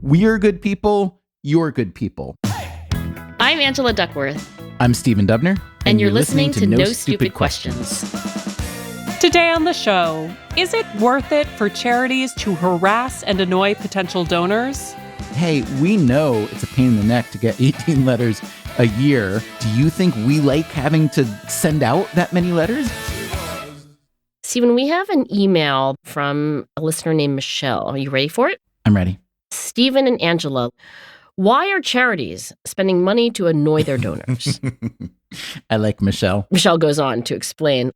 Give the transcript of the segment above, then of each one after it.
We're good people, you're good people. I'm Angela Duckworth. I'm Stephen Dubner. And you're listening to No Stupid Questions. Today on the show, is it worth it for charities to harass and annoy potential donors? Hey, we know it's a pain in the neck to get 18 letters a year. Do you think we like having to send out that many letters? Stephen, we have an email from a listener named Michelle. Are you ready for it? I'm ready. Stephen and Angela, why are charities spending money to annoy their donors? I like Michelle. Michelle goes on to explain,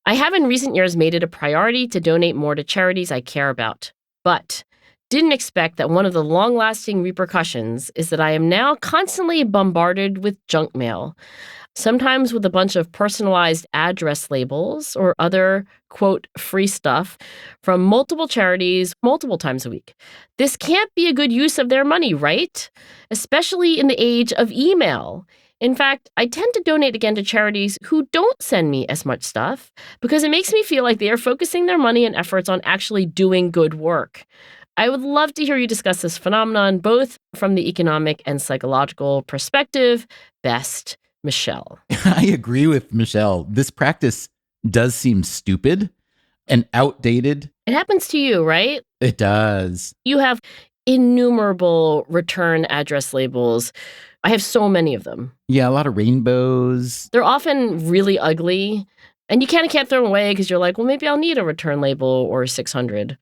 I have in recent years made it a priority to donate more to charities I care about, but didn't expect that one of the long-lasting repercussions is that I am now constantly bombarded with junk mail, sometimes with a bunch of personalized address labels or other, quote, free stuff from multiple charities multiple times a week. This can't be a good use of their money, right? Especially in the age of email. In fact, I tend to donate again to charities who don't send me as much stuff because it makes me feel like they are focusing their money and efforts on actually doing good work. I would love to hear you discuss this phenomenon, both from the economic and psychological perspective. Best, Michelle. I agree with Michelle. This practice does seem stupid and outdated. It happens to you, right? It does. You have innumerable return address labels. I have so many of them. Yeah, a lot of rainbows. They're often really ugly. And you kind of can't throw them away because you're like, well, maybe I'll need a return label or 600.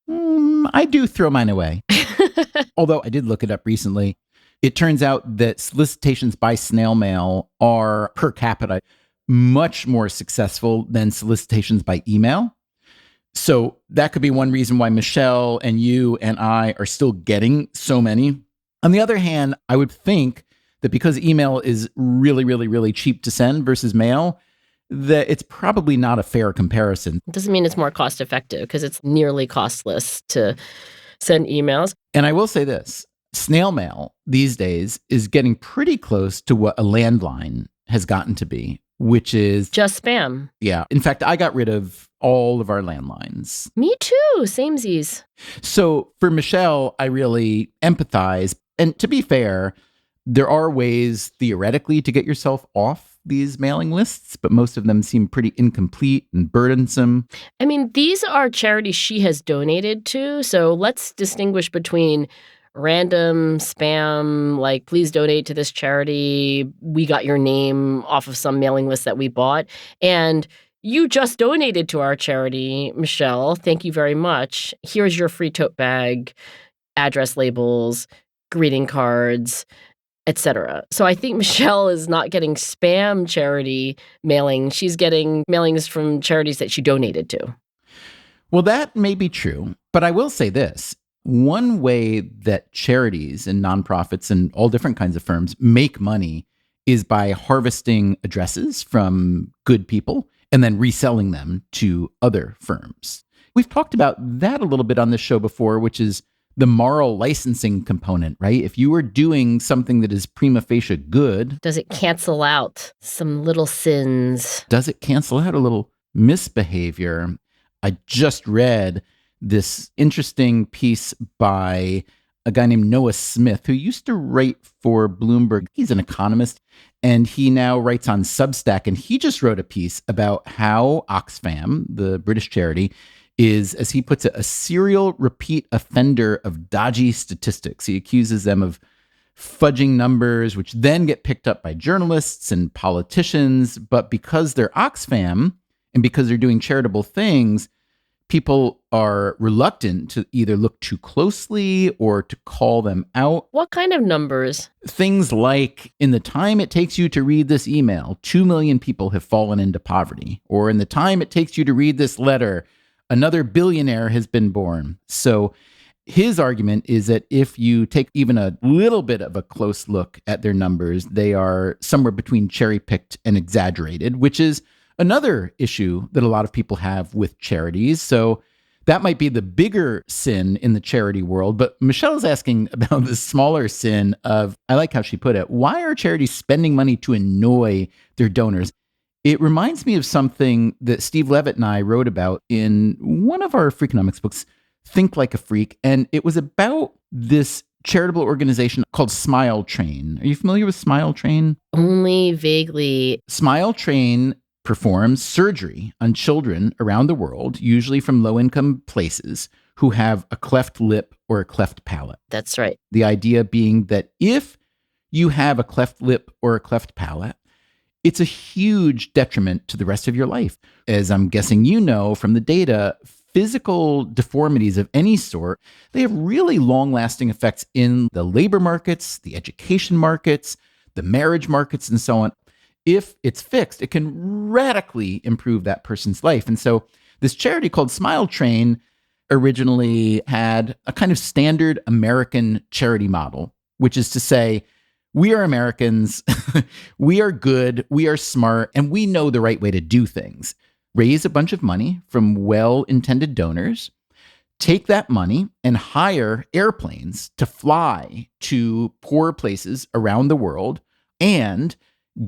I do throw mine away. Although I did look it up recently. It turns out that solicitations by snail mail are per capita much more successful than solicitations by email. So that could be one reason why Michelle and you and I are still getting so many. On the other hand, I would think that because email is really, really, really cheap to send versus mail, that it's probably not a fair comparison. It doesn't mean it's more cost effective because it's nearly costless to send emails. And I will say this, snail mail these days is getting pretty close to what a landline has gotten to be, which is just spam. Yeah. In fact, I got rid of all of our landlines. Me too. Samesies. So for Michelle, I really empathize. And to be fair, there are ways theoretically to get yourself off these mailing lists, but most of them seem pretty incomplete and burdensome. I mean, these are charities she has donated to. So let's distinguish between random spam, like, please donate to this charity. We got your name off of some mailing list that we bought. And you just donated to our charity, Michelle. Thank you very much. Here's your free tote bag, address labels, greeting cards, etc. So I think Michelle is not getting spam charity mailing. She's getting mailings from charities that she donated to. Well, that may be true, but I will say this. One way that charities and nonprofits and all different kinds of firms make money is by harvesting addresses from good people and then reselling them to other firms. We've talked about that a little bit on this show before, which is the moral licensing component, right? If you are doing something that is prima facie good. Does it cancel out some little sins? Does it cancel out a little misbehavior? I just read this interesting piece by a guy named Noah Smith, who used to write for Bloomberg. He's an economist, and he now writes on Substack. And he just wrote a piece about how Oxfam, the British charity, is, as he puts it, a serial repeat offender of dodgy statistics. He accuses them of fudging numbers, which then get picked up by journalists and politicians. But because they're Oxfam and because they're doing charitable things, people are reluctant to either look too closely or to call them out. What kind of numbers? Things like, in the time it takes you to read this email, 2 million people have fallen into poverty. Or in the time it takes you to read this letter, another billionaire has been born. So his argument is that if you take even a little bit of a close look at their numbers, they are somewhere between cherry-picked and exaggerated, which is another issue that a lot of people have with charities. So that might be the bigger sin in the charity world. But Michelle is asking about the smaller sin of, I like how she put it, why are charities spending money to annoy their donors? It reminds me of something that Steve Levitt and I wrote about in one of our Freakonomics books, Think Like a Freak. And it was about this charitable organization called Smile Train. Are you familiar with Smile Train? Only vaguely. Smile Train performs surgery on children around the world, usually from low-income places, who have a cleft lip or a cleft palate. That's right. The idea being that if you have a cleft lip or a cleft palate, it's a huge detriment to the rest of your life. As I'm guessing you know from the data, physical deformities of any sort, they have really long-lasting effects in the labor markets, the education markets, the marriage markets, and so on. If it's fixed, it can radically improve that person's life. And so this charity called Smile Train originally had a kind of standard American charity model, which is to say, we are Americans, we are good, we are smart, and we know the right way to do things. Raise a bunch of money from well-intended donors, take that money and hire airplanes to fly to poor places around the world and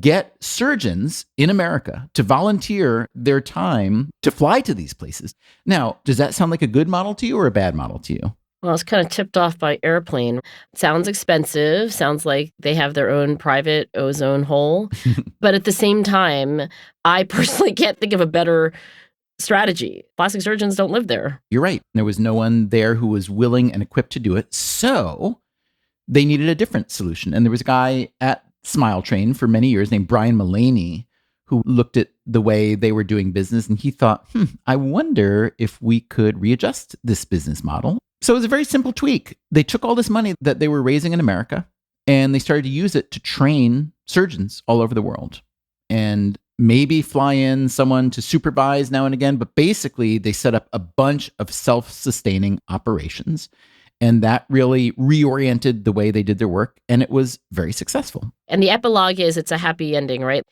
get surgeons in America to volunteer their time to fly to these places. Now, does that sound like a good model to you or a bad model to you? Well, it's kind of tipped off by airplane. Sounds expensive. Sounds like they have their own private ozone hole. But at the same time, I personally can't think of a better strategy. Plastic surgeons don't live there. You're right. There was no one there who was willing and equipped to do it. So they needed a different solution. And there was a guy at Smile Train for many years named Brian Mullaney who looked at the way they were doing business. And he thought, I wonder if we could readjust this business model. So it was a very simple tweak. They took all this money that they were raising in America and they started to use it to train surgeons all over the world and maybe fly in someone to supervise now and again. But basically, they set up a bunch of self-sustaining operations. And that really reoriented the way they did their work. And it was very successful. And the epilogue is it's a happy ending, right?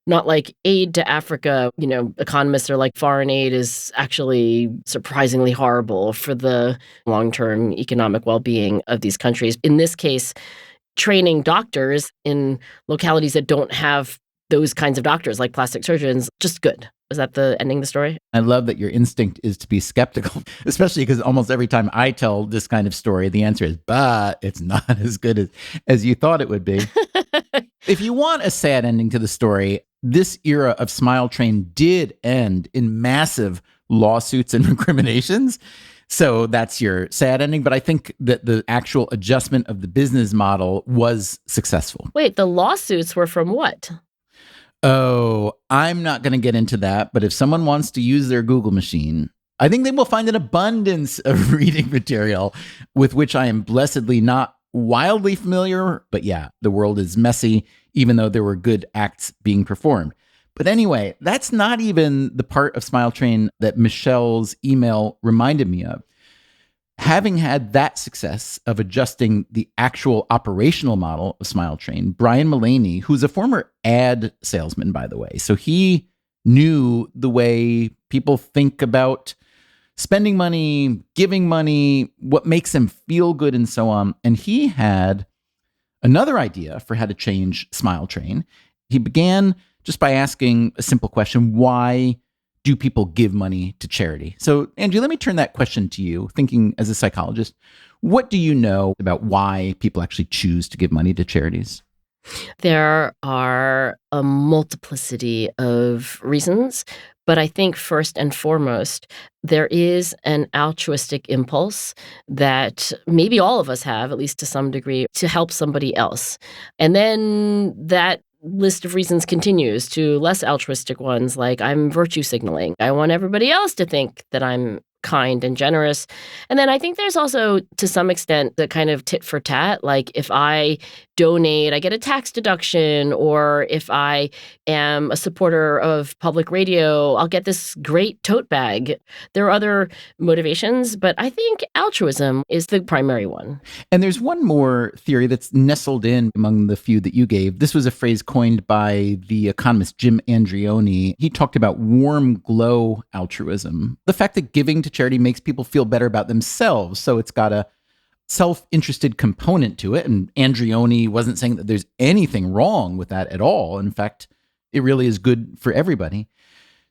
Not like aid to Africa. You know, economists are like foreign aid is actually surprisingly horrible for the long-term economic well-being of these countries. In this case, training doctors in localities that don't have those kinds of doctors like plastic surgeons, just good. Is that the ending of the story? I love that your instinct is to be skeptical, especially because almost every time I tell this kind of story, the answer is, but it's not as good as you thought it would be. If you want a sad ending to the story, this era of Smile Train did end in massive lawsuits and recriminations. So that's your sad ending. But I think that the actual adjustment of the business model was successful. Wait, the lawsuits were from what? Oh, I'm not going to get into that. But if someone wants to use their Google machine, I think they will find an abundance of reading material with which I am blessedly not wildly familiar. But yeah, the world is messy, even though there were good acts being performed. But anyway, that's not even the part of Smile Train that Michelle's email reminded me of. Having had that success of adjusting the actual operational model of Smile Train, Brian Mullaney, who's a former ad salesman, by the way, so he knew the way people think about spending money, giving money, what makes them feel good, and so on. And he had another idea for how to change Smile Train. He began just by asking a simple question: why do people give money to charity? So, Angie, let me turn that question to you, thinking as a psychologist. What do you know about why people actually choose to give money to charities? There are a multiplicity of reasons, but I think first and foremost, there is an altruistic impulse that maybe all of us have, at least to some degree, to help somebody else. And then that list of reasons continues to less altruistic ones, like I'm virtue signaling. I want everybody else to think that I'm kind and generous. And then I think there's also, to some extent, the kind of tit for tat, like if I donate, I get a tax deduction, or if I am a supporter of public radio, I'll get this great tote bag. There are other motivations, but I think altruism is the primary one. And there's one more theory that's nestled in among the few that you gave. This was a phrase coined by the economist Jim Andreoni. He talked about warm glow altruism, the fact that giving to charity makes people feel better about themselves. So it's got a self-interested component to it. And Andreoni wasn't saying that there's anything wrong with that at all. In fact, it really is good for everybody.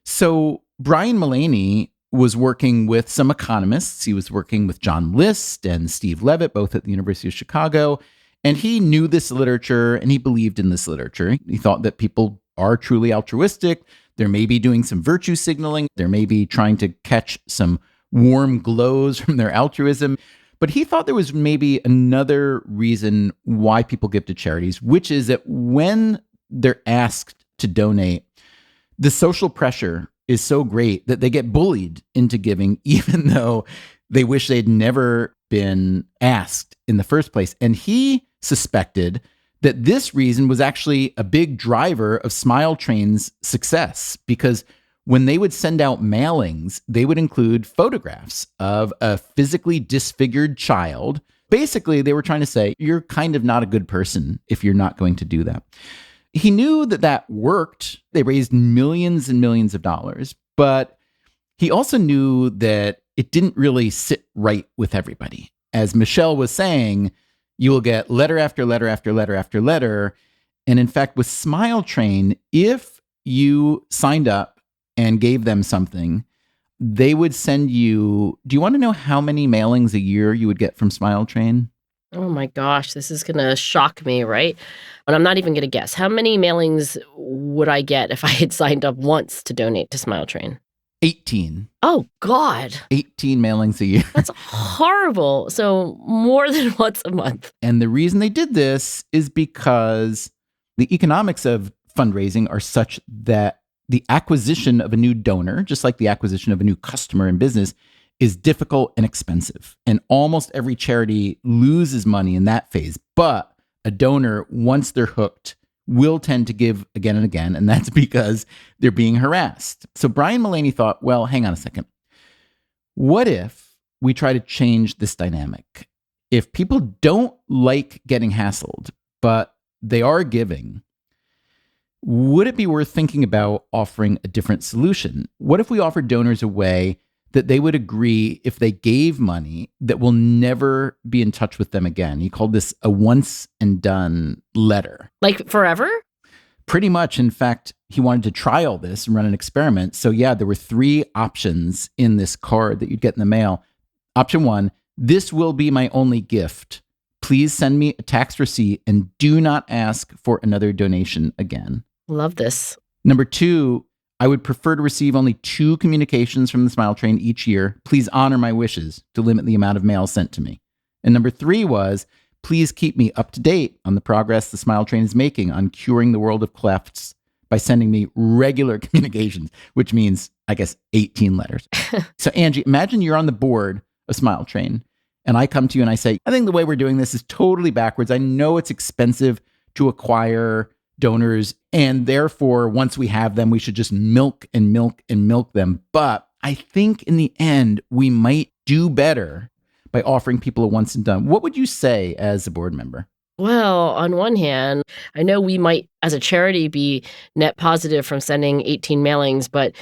So Brian Mullaney was working with some economists. He was working with John List and Steve Levitt, both at the University of Chicago. And he knew this literature and he believed in this literature. He thought that people are truly altruistic. They're maybe doing some virtue signaling. They're maybe trying to catch some warm glows from their altruism. But he thought there was maybe another reason why people give to charities, which is that when they're asked to donate, the social pressure is so great that they get bullied into giving, even though they wish they'd never been asked in the first place. And he suspected that this reason was actually a big driver of Smile Train's success, because when they would send out mailings, they would include photographs of a physically disfigured child. Basically, they were trying to say, you're kind of not a good person if you're not going to do that. He knew that that worked. They raised millions and millions of dollars, but he also knew that it didn't really sit right with everybody. As Michelle was saying, you will get letter after letter after letter after letter. And in fact, with Smile Train, if you signed up and gave them something, they would send you, do you want to know how many mailings a year you would get from Smile Train? Oh my gosh, this is going to shock me, right? And I'm not even going to guess. How many mailings would I get if I had signed up once to donate to Smile Train? 18. Oh, God. 18 mailings a year. That's horrible. So more than once a month. And the reason they did this is because the economics of fundraising are such that the acquisition of a new donor, just like the acquisition of a new customer in business, is difficult and expensive. And almost every charity loses money in that phase. But a donor, once they're hooked, will tend to give again and again. And that's because they're being harassed. So Brian Mullaney thought, well, hang on a second. What if we try to change this dynamic? If people don't like getting hassled, but they are giving, would it be worth thinking about offering a different solution? What if we offered donors a way that they would agree if they gave money that we'll never be in touch with them again? He called this a once and done letter. Like forever? Pretty much. In fact, he wanted to try all this and run an experiment. So yeah, there were 3 options in this card that you'd get in the mail. Option 1, this will be my only gift. Please send me a tax receipt and do not ask for another donation again. Love this. Number 2, I would prefer to receive only 2 communications from the Smile Train each year. Please honor my wishes to limit the amount of mail sent to me. And number 3 was, please keep me up to date on the progress the Smile Train is making on curing the world of clefts by sending me regular communications, which means, I guess, 18 letters. So Angie, imagine you're on the board of Smile Train and I come to you and I say, I think the way we're doing this is totally backwards. I know it's expensive to acquire donors, and therefore, once we have them, we should just milk and milk and milk them. But I think in the end, we might do better by offering people a once and done. What would you say as a board member? Well, on one hand, I know we might, as a charity, be net positive from sending 18 mailings, but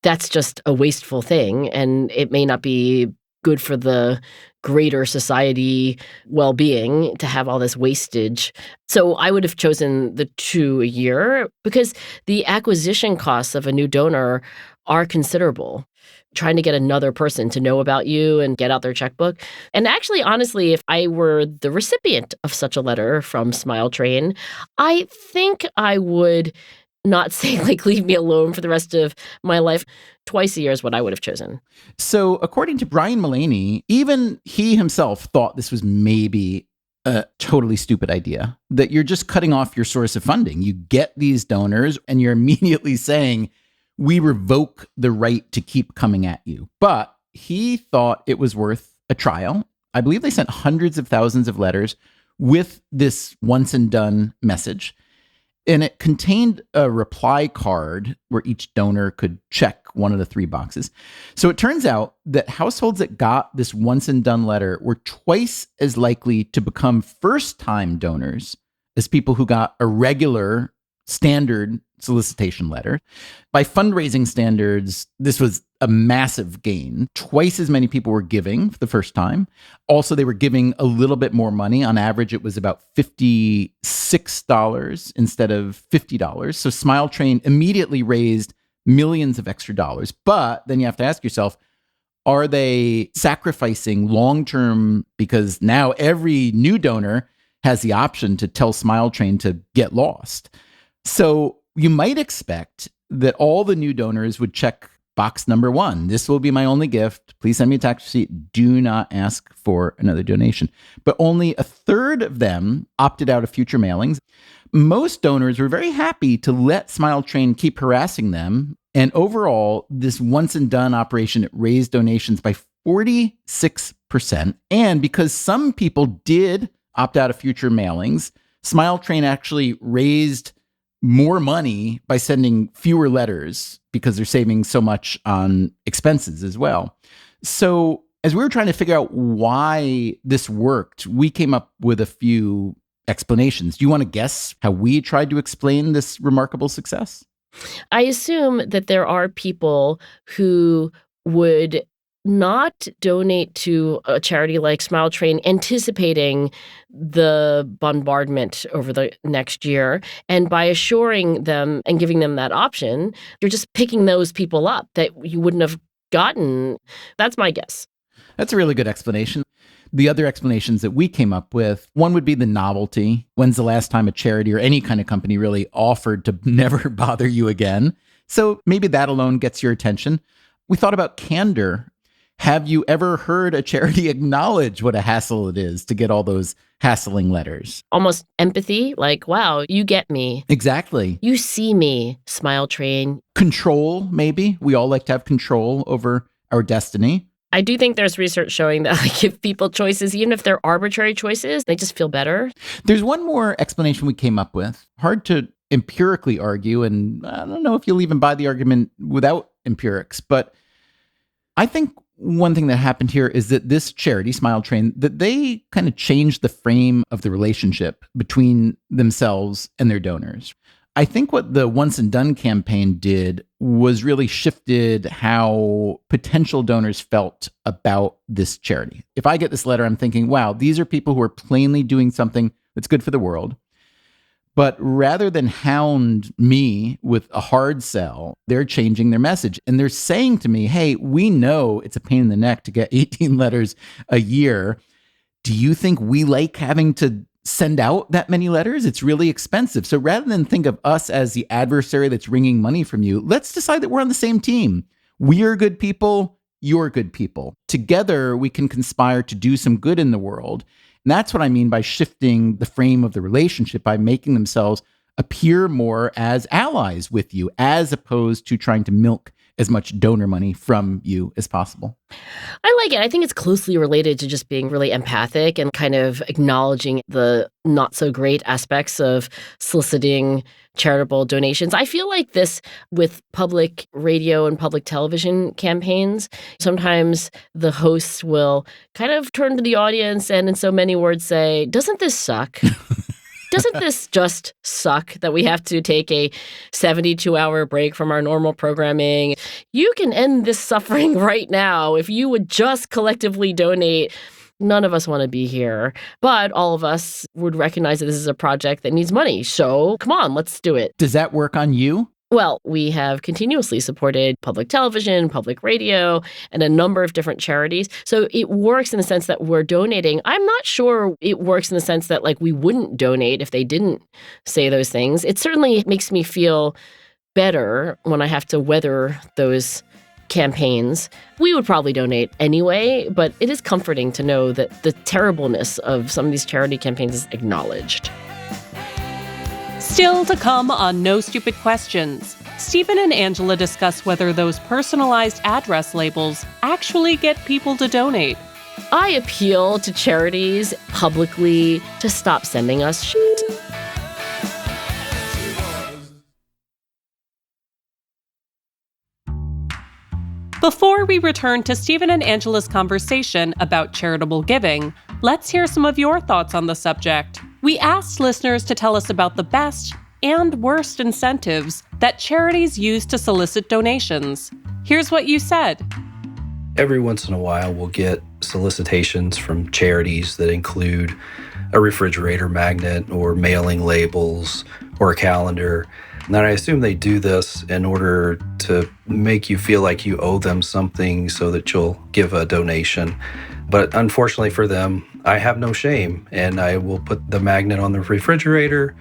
that's just a wasteful thing, and it may not be good for the greater society well-being to have all this wastage. So I would have chosen the 2 a year because the acquisition costs of a new donor are considerable. Trying to get another person to know about you and get out their checkbook. And actually, honestly, if I were the recipient of such a letter from Smile Train, I think I would not say, like, leave me alone for the rest of my life. Twice a year is what I would have chosen. So according to Brian Mullaney, even he himself thought this was maybe a totally stupid idea, that you're just cutting off your source of funding. You get these donors and you're immediately saying, we revoke the right to keep coming at you. But he thought it was worth a trial. I believe they sent hundreds of thousands of letters with this once and done message. And it contained a reply card where each donor could check one of the 3 boxes. So it turns out that households that got this once and done letter were twice as likely to become first-time donors as people who got a regular standard solicitation letter. By fundraising standards, this was a massive gain. Twice as many people were giving for the first time. Also, they were giving a little bit more money. On average, it was about $56 instead of $50. So Smile Train immediately raised millions of extra dollars. But then you have to ask yourself, Are they sacrificing long-term, because now every new donor has the option to tell Smile Train to get lost? So you might expect that all the new donors would check box number 1. This will be my only gift. Please send me a tax receipt. Do not ask for another donation. But only a third of them opted out of future mailings. Most donors were very happy to let Smile Train keep harassing them. And overall, this once and done operation raised donations by 46%. And because some people did opt out of future mailings, Smile Train actually raised more money by sending fewer letters because they're saving so much on expenses as well. So as we were trying to figure out why this worked, we came up with a few explanations. Do you want to guess how we tried to explain this remarkable success? I assume that there are people who would not donate to a charity like Smile Train anticipating the bombardment over the next year. And by assuring them and giving them that option, you're just picking those people up that you wouldn't have gotten. That's my guess. That's a really good explanation. The other explanations that we came up with, one would be the novelty. When's the last time a charity or any kind of company really offered to never bother you again? So maybe that alone gets your attention. We thought about candor. Have you ever heard a charity acknowledge what a hassle it is to get all those hassling letters? Almost empathy, like, wow, you get me. Exactly. You see me, Smile Train. Control, maybe. We all like to have control over our destiny. I do think there's research showing that give people choices, even if they're arbitrary choices, they just feel better. There's one more explanation we came up with. Hard to empirically argue, and I don't know if you'll even buy the argument without empirics, but I think one thing that happened here is that this charity, Smile Train, that they kind of changed the frame of the relationship between themselves and their donors. I think what the Once and Done campaign did was really shifted how potential donors felt about this charity. If I get this letter, I'm thinking, wow, these are people who are plainly doing something that's good for the world. But rather than hound me with a hard sell, they're changing their message. And they're saying to me, hey, we know it's a pain in the neck to get 18 letters a year. Do you think we like having to send out that many letters? It's really expensive. So rather than think of us as the adversary that's wringing money from you, let's decide that we're on the same team. We are good people. You're good people. Together, we can conspire to do some good in the world. And that's what I mean by shifting the frame of the relationship, by making themselves appear more as allies with you, as opposed to trying to milk as much donor money from you as possible. I like it. I think it's closely related to just being really empathic and kind of acknowledging the not so great aspects of soliciting charitable donations. I feel like this with public radio and public television campaigns. Sometimes the hosts will kind of turn to the audience and in so many words say, doesn't this suck? Doesn't this just suck that we have to take a 72-hour break from our normal programming? You can end this suffering right now if you would just collectively donate. None of us want to be here, but all of us would recognize that this is a project that needs money. So come on, let's do it. Does that work on you? Well, we have continuously supported public television, public radio, and a number of different charities. So it works in the sense that we're donating. I'm not sure it works in the sense that like we wouldn't donate if they didn't say those things. It certainly makes me feel better when I have to weather those campaigns. We would probably donate anyway, but it is comforting to know that the terribleness of some of these charity campaigns is acknowledged. Still to come on No Stupid Questions, Stephen and Angela discuss whether those personalized address labels actually get people to donate. I appeal to charities publicly to stop sending us shit. Before we return to Stephen and Angela's conversation about charitable giving, let's hear some of your thoughts on the subject. We asked listeners to tell us about the best and worst incentives that charities use to solicit donations. Here's what you said. Every once in a while, we'll get solicitations from charities that include a refrigerator magnet or mailing labels or a calendar. And I assume they do this in order to make you feel like you owe them something so that you'll give a donation. But unfortunately for them, I have no shame, and I will put the magnet on the refrigerator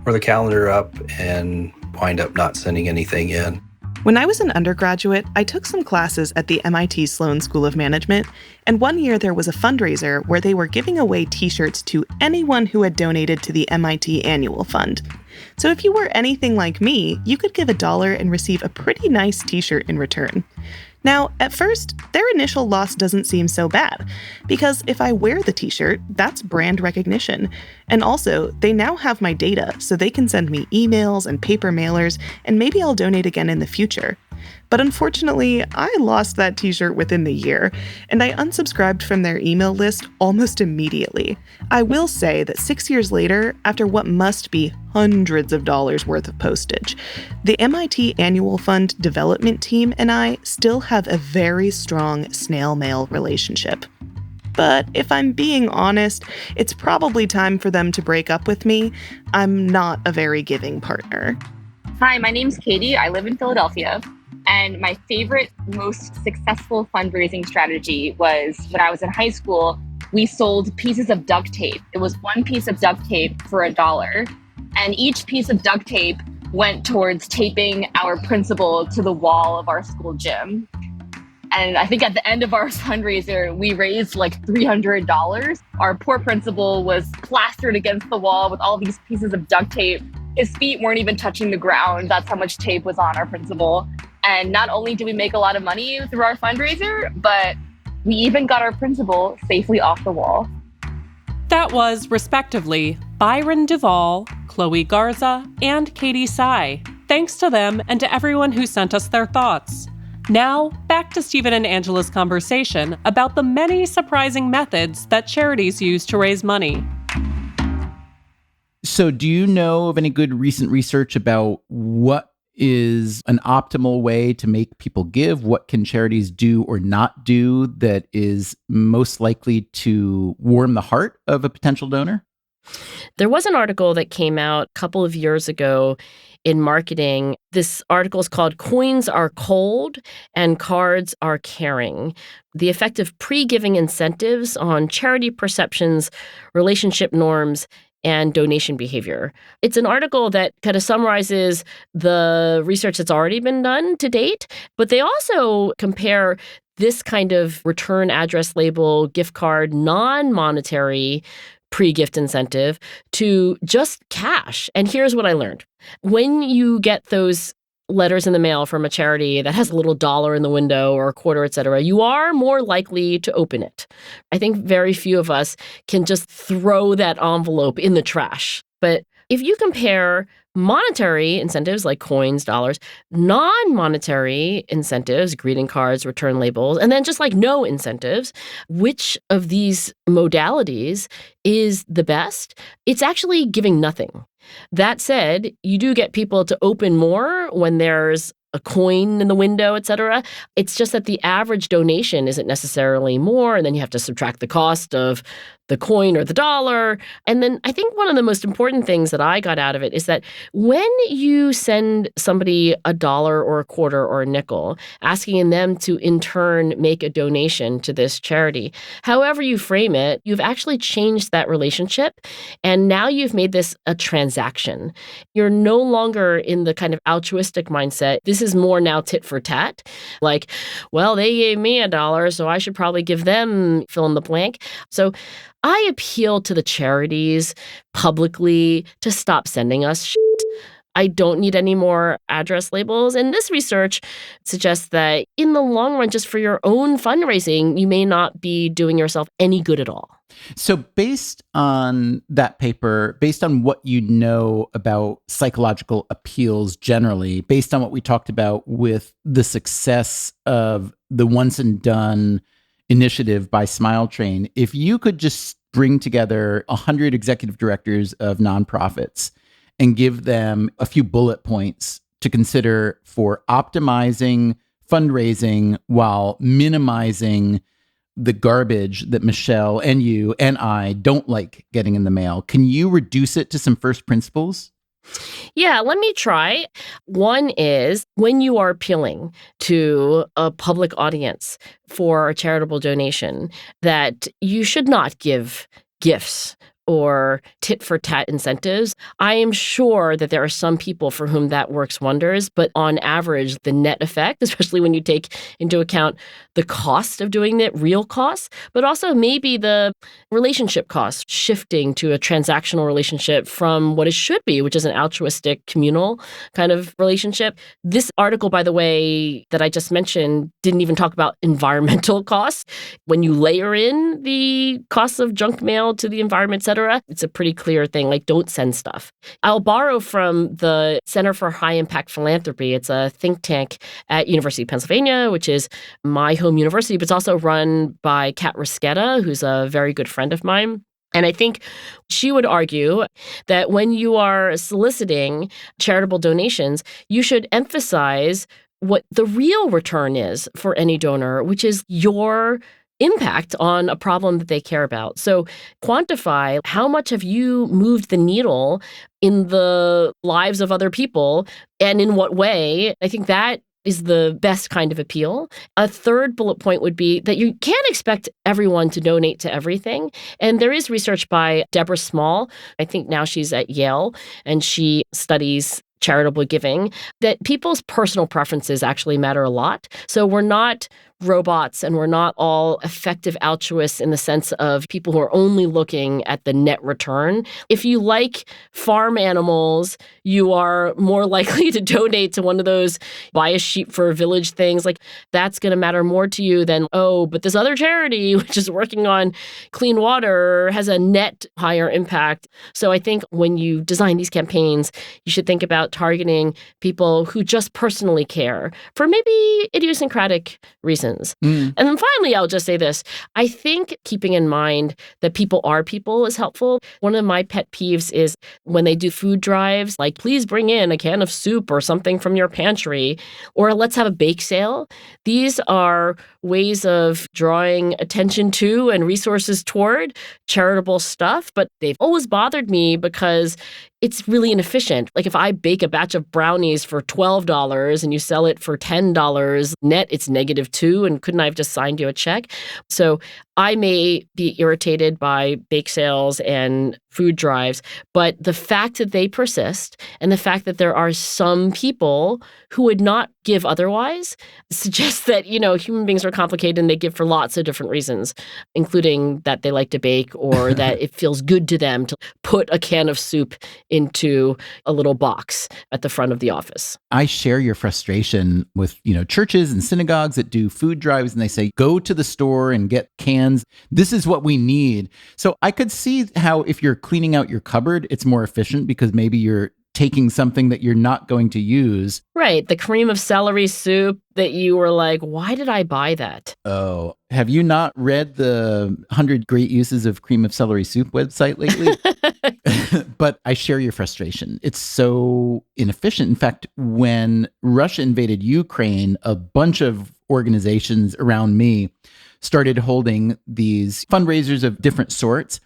or the calendar up and wind up not sending anything in. When I was an undergraduate, I took some classes at the MIT Sloan School of Management, and one year there was a fundraiser where they were giving away t-shirts to anyone who had donated to the MIT Annual Fund. So if you were anything like me, you could give $1 and receive a pretty nice t-shirt in return. Now, at first, their initial loss doesn't seem so bad, because if I wear the t-shirt, that's brand recognition. And also, they now have my data, so they can send me emails and paper mailers, and maybe I'll donate again in the future. But unfortunately, I lost that t-shirt within the year, and I unsubscribed from their email list almost immediately. I will say that 6 years later, after what must be hundreds of dollars worth of postage, the MIT Annual Fund development team and I still have a very strong snail mail relationship. But if I'm being honest, it's probably time for them to break up with me. I'm not a very giving partner. Hi, my name's Katie. I live in Philadelphia. And my favorite, most successful fundraising strategy was when I was in high school, we sold pieces of duct tape. It was one piece of duct tape for $1. And each piece of duct tape went towards taping our principal to the wall of our school gym. And I think at the end of our fundraiser, we raised like $300. Our poor principal was plastered against the wall with all these pieces of duct tape. His feet weren't even touching the ground. That's how much tape was on our principal. And not only did we make a lot of money through our fundraiser, but we even got our principal safely off the wall. That was, respectively, Byron Duvall, Chloe Garza, and Katie Tsai. Thanks to them and to everyone who sent us their thoughts. Now, back to Stephen and Angela's conversation about the many surprising methods that charities use to raise money. So do you know of any good recent research about what is an optimal way to make people give? What can charities do or not do that is most likely to warm the heart of a potential donor? There was an article that came out a couple of years ago in Marketing. This article is called "Coins Are Cold and Cards Are Caring: The Effect of Pre-Giving Incentives on Charity Perceptions, Relationship Norms, and Donation Behavior." It's an article that kind of summarizes the research that's already been done to date, but they also compare this kind of return address label, gift card, non-monetary pre-gift incentive to just cash. And here's what I learned. When you get those letters in the mail from a charity that has a little dollar in the window or a quarter, et cetera, you are more likely to open it. I think very few of us can just throw that envelope in the trash. But if you compare monetary incentives like coins, dollars, non-monetary incentives, greeting cards, return labels, and then just like no incentives, which of these modalities is the best? It's actually giving nothing. That said, you do get people to open more when there's a coin in the window, et cetera. It's just that the average donation isn't necessarily more, and then you have to subtract the cost of the coin or the dollar. And then I think one of the most important things that I got out of it is that when you send somebody $1 or a quarter or a nickel, asking them to in turn make a donation to this charity, however you frame it, you've actually changed that relationship. And now you've made this a transaction. You're no longer in the kind of altruistic mindset. This is more now tit for tat. Like, well, they gave me $1, so I should probably give them fill in the blank. So I appeal to the charities publicly to stop sending us shit. I don't need any more address labels. And this research suggests that in the long run, just for your own fundraising, you may not be doing yourself any good at all. So based on that paper, based on what you know about psychological appeals generally, based on what we talked about with the success of the once and done initiative by Smile Train, if you could just bring together 100 executive directors of nonprofits and give them a few bullet points to consider for optimizing fundraising while minimizing the garbage that Michelle and you and I don't like getting in the mail, can you reduce it to some first principles? Yeah, let me try. One is when you are appealing to a public audience for a charitable donation, that you should not give gifts or tit-for-tat incentives. I am sure that there are some people for whom that works wonders, but on average, the net effect, especially when you take into account the cost of doing it, real costs, but also maybe the relationship costs, shifting to a transactional relationship from what it should be, which is an altruistic, communal kind of relationship. This article, by the way, that I just mentioned, didn't even talk about environmental costs. When you layer in the costs of junk mail to the environment, et cetera, it's a pretty clear thing, like don't send stuff. I'll borrow from the Center for High Impact Philanthropy. It's a think tank at University of Pennsylvania, which is my home university, but it's also run by Kat Risquetta, who's a very good friend of mine. And I think she would argue that when you are soliciting charitable donations, you should emphasize what the real return is for any donor, which is your impact on a problem that they care about. So quantify how much have you moved the needle in the lives of other people and in what way. I think that is the best kind of appeal. A third bullet point would be that you can't expect everyone to donate to everything. And there is research by Deborah Small. I think now she's at Yale, and she studies charitable giving, that people's personal preferences actually matter a lot. So we're not robots and we're not all effective altruists in the sense of people who are only looking at the net return. If you like farm animals, you are more likely to donate to one of those buy a sheep for a village things. Like that's going to matter more to you than, oh, but this other charity, which is working on clean water, has a net higher impact. So I think when you design these campaigns, you should think about targeting people who just personally care for maybe idiosyncratic reasons. And then finally, I'll just say this. I think keeping in mind that people are people is helpful. One of my pet peeves is when they do food drives, like please bring in a can of soup or something from your pantry, or let's have a bake sale. These are ways of drawing attention to and resources toward charitable stuff, but they've always bothered me because it's really inefficient. Like if I bake a batch of brownies for $12 and you sell it for $10, net it's -2, and couldn't I have just signed you a check? So I may be irritated by bake sales and food drives, but the fact that they persist and the fact that there are some people who would not give otherwise suggests that, human beings are complicated and they give for lots of different reasons, including that they like to bake or that it feels good to them to put a can of soup into a little box at the front of the office. I share your frustration with, churches and synagogues that do food drives and they say, go to the store and get cans. This is what we need. So I could see how if you're cleaning out your cupboard, it's more efficient because maybe you're taking something that you're not going to use. Right. The cream of celery soup that you were like, why did I buy that? Oh, have you not read the 100 Great Uses of Cream of Celery Soup website lately? But I share your frustration. It's so inefficient. In fact, when Russia invaded Ukraine, a bunch of organizations around me started holding these fundraisers of different sorts.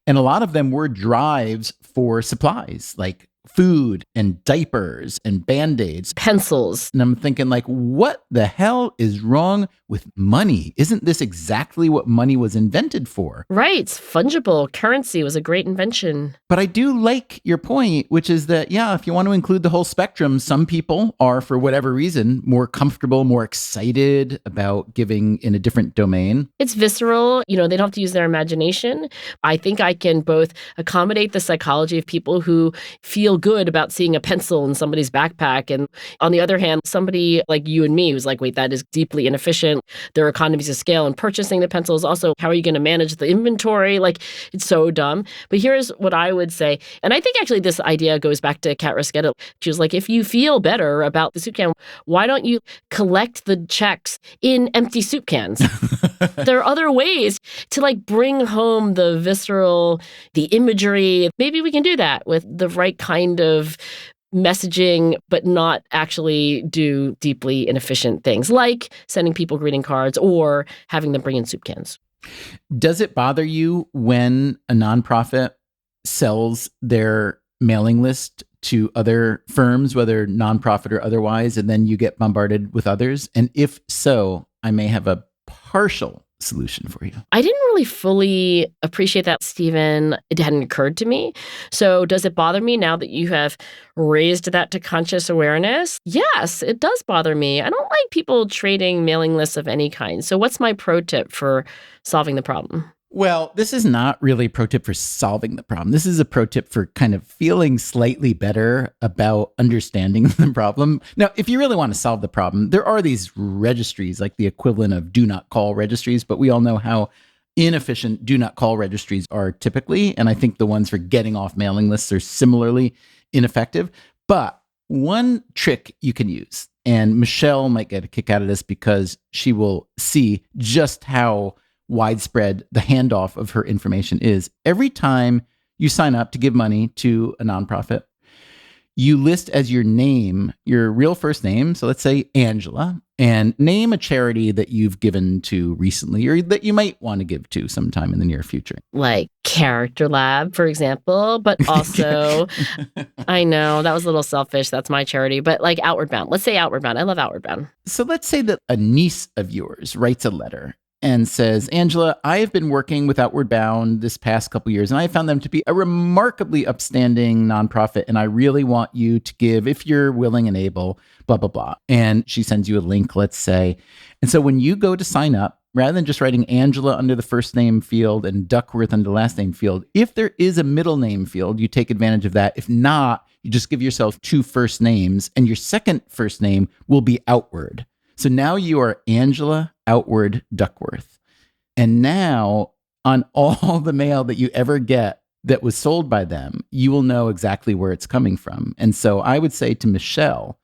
And a lot of them were drives for supplies like food and diapers and Band-Aids. Pencils. And I'm thinking like, what the hell is wrong with money? Isn't this exactly what money was invented for? Right. It's fungible. Currency was a great invention. But I do like your point, which is that, yeah, if you want to include the whole spectrum, some people are, for whatever reason, more comfortable, more excited about giving in a different domain. It's visceral. They don't have to use their imagination. I think I can both accommodate the psychology of people who feel good about seeing a pencil in somebody's backpack. And on the other hand, somebody like you and me who's like, wait, that is deeply inefficient. There are economies of scale in purchasing the pencils. Also, how are you going to manage the inventory? Like, it's so dumb. But here's what I would say. And I think actually this idea goes back to Kat Risquetta. She was like, if you feel better about the soup can, why don't you collect the checks in empty soup cans? There are other ways to bring home the visceral, the imagery. Maybe we can do that with the right kind of messaging, but not actually do deeply inefficient things like sending people greeting cards or having them bring in soup cans. Does it bother you when a nonprofit sells their mailing list to other firms, whether nonprofit or otherwise, and then you get bombarded with others? And if so, I may have a partial solution for you. I didn't really fully appreciate that, Stephen. It hadn't occurred to me. So does it bother me now that you have raised that to conscious awareness? Yes, it does bother me. I don't like people trading mailing lists of any kind. So what's my pro tip for solving the problem? Well, this is not really a pro tip for solving the problem. This is a pro tip for kind of feeling slightly better about understanding the problem. Now, if you really want to solve the problem, there are these registries, like the equivalent of do not call registries, but we all know how inefficient do not call registries are typically. And I think the ones for getting off mailing lists are similarly ineffective. But one trick you can use, and Michelle might get a kick out of this because she will see just how widespread the handoff of her information is. Every time you sign up to give money to a nonprofit, you list as your name, your real first name. So let's say Angela, and name a charity that you've given to recently or that you might want to give to sometime in the near future. Like Character Lab, for example, but also, I know that was a little selfish. That's my charity, but like Outward Bound. Let's say Outward Bound. I love Outward Bound. So let's say that a niece of yours writes a letter and says, Angela, I have been working with Outward Bound this past couple years, and I found them to be a remarkably upstanding nonprofit, and I really want you to give, if you're willing and able, blah, blah, blah. And she sends you a link, let's say. And so when you go to sign up, rather than just writing Angela under the first name field and Duckworth under the last name field, if there is a middle name field, you take advantage of that. If not, you just give yourself 2 first names, and your second first name will be Outward. So now you are Angela Outward Duckworth. And now on all the mail that you ever get that was sold by them, you will know exactly where it's coming from. And so I would say to Michelle,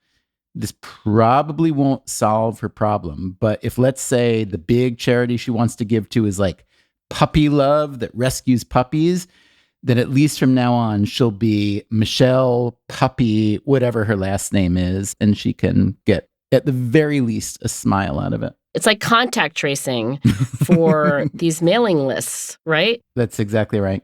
this probably won't solve her problem. But if, let's say, the big charity she wants to give to is like Puppy Love that rescues puppies, then at least from now on, she'll be Michelle Puppy, whatever her last name is, and she can get, at the very least, a smile out of it. It's like contact tracing for these mailing lists, right? That's exactly right.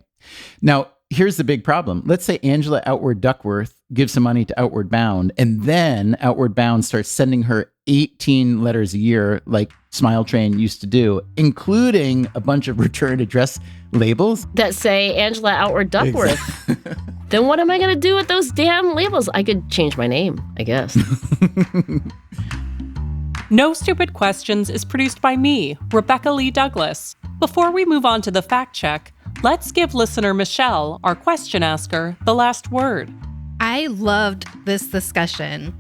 Now, here's the big problem. Let's say Angela Outward Duckworth gives some money to Outward Bound, and then Outward Bound starts sending her 18 letters a year, like Smile Train used to do, including a bunch of return address labels that say Angela Outward Duckworth. Exactly. Then what am I going to do with those damn labels? I could change my name, I guess. No Stupid Questions is produced by me, Rebecca Lee Douglas. Before we move on to the fact check, let's give listener Michelle, our question asker, the last word. I loved this discussion.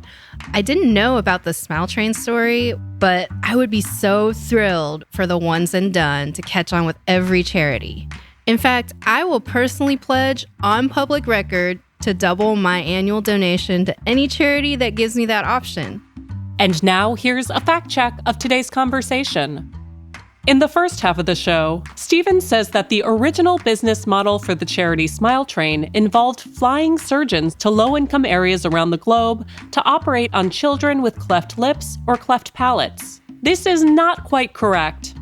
I didn't know about the Smile Train story, but I would be so thrilled for the ones and done to catch on with every charity. In fact, I will personally pledge on public record to double my annual donation to any charity that gives me that option. And now here's a fact check of today's conversation. In the first half of the show, Stephen says that the original business model for the charity Smile Train involved flying surgeons to low-income areas around the globe to operate on children with cleft lips or cleft palates. This is not quite correct.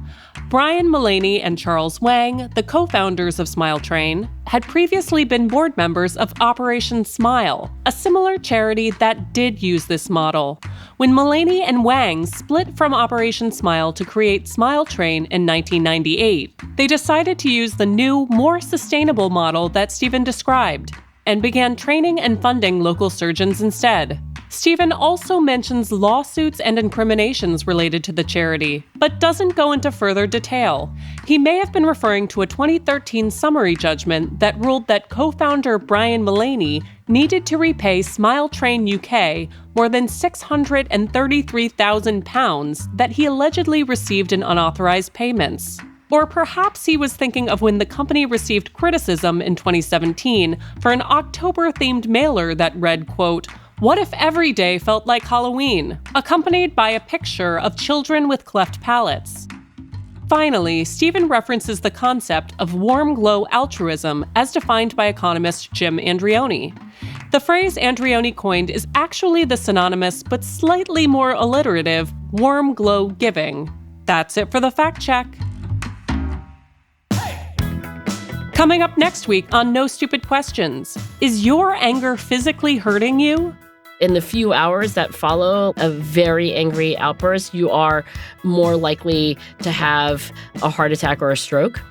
Brian Mullaney and Charles Wang, the co-founders of Smile Train, had previously been board members of Operation Smile, a similar charity that did use this model. When Mullaney and Wang split from Operation Smile to create Smile Train in 1998, they decided to use the new, more sustainable model that Stephen described, and began training and funding local surgeons instead. Stephen also mentions lawsuits and incriminations related to the charity, but doesn't go into further detail. He may have been referring to a 2013 summary judgment that ruled that co-founder Brian Mullaney needed to repay Smile Train UK more than £633,000 that he allegedly received in unauthorized payments. Or perhaps he was thinking of when the company received criticism in 2017 for an October-themed mailer that read, quote, "What if every day felt like Halloween?" accompanied by a picture of children with cleft palates. Finally, Stephen references the concept of warm glow altruism as defined by economist Jim Andreoni. The phrase Andreoni coined is actually the synonymous but slightly more alliterative warm glow giving. That's it for the fact check. Coming up next week on No Stupid Questions, is your anger physically hurting you? In the few hours that follow a very angry outburst, you are more likely to have a heart attack or a stroke.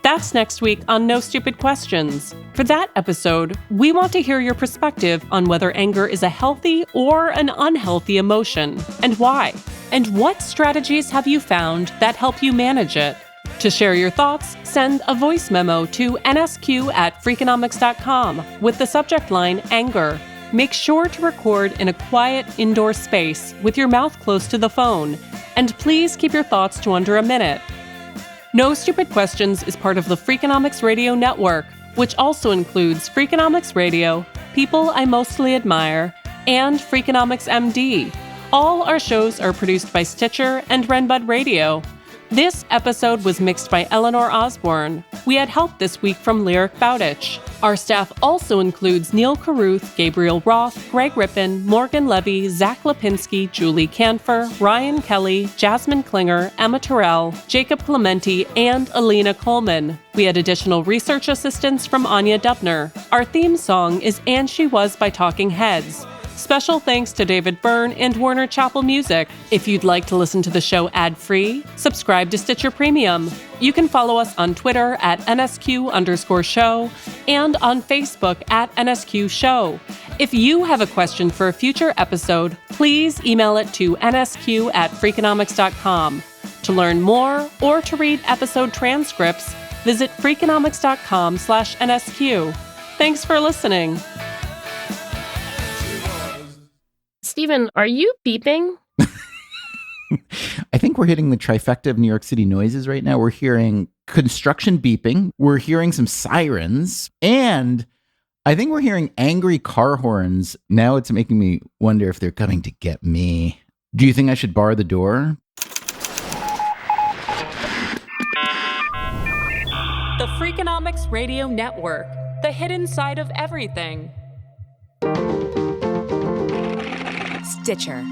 That's next week on No Stupid Questions. For that episode, we want to hear your perspective on whether anger is a healthy or an unhealthy emotion, and why. And what strategies have you found that help you manage it? To share your thoughts, send a voice memo to nsq@freakonomics.com with the subject line anger. Make sure to record in a quiet indoor space with your mouth close to the phone, and please keep your thoughts to under a minute. No Stupid Questions is part of the Freakonomics Radio Network, which also includes Freakonomics Radio, People I Mostly Admire, and Freakonomics MD. All our shows are produced by Stitcher and Renbud Radio. This episode was mixed by Eleanor Osborne. We had help this week from Lyric Bowditch. Our staff also includes Neil Carruth, Gabriel Roth, Greg Rippin, Morgan Levy, Zach Lipinski, Julie Canfer, Ryan Kelly, Jasmine Klinger, Emma Terrell, Jacob Clementi, and Alina Coleman. We had additional research assistance from Anya Dubner. Our theme song is And She Was by Talking Heads. Special thanks to David Byrne and Warner Chappell Music. If you'd like to listen to the show ad-free, subscribe to Stitcher Premium. You can follow us on Twitter at @NSQ_show and on Facebook at NSQ Show. If you have a question for a future episode, please email it to nsq@freakonomics.com. To learn more or to read episode transcripts, visit freakonomics.com/NSQ. Thanks for listening. Stephen, are you beeping? I think we're hitting the trifecta of New York City noises right now. We're hearing construction beeping. We're hearing some sirens. And I think we're hearing angry car horns. Now it's making me wonder if they're coming to get me. Do you think I should bar the door? The Freakonomics Radio Network, the hidden side of everything. Stitcher.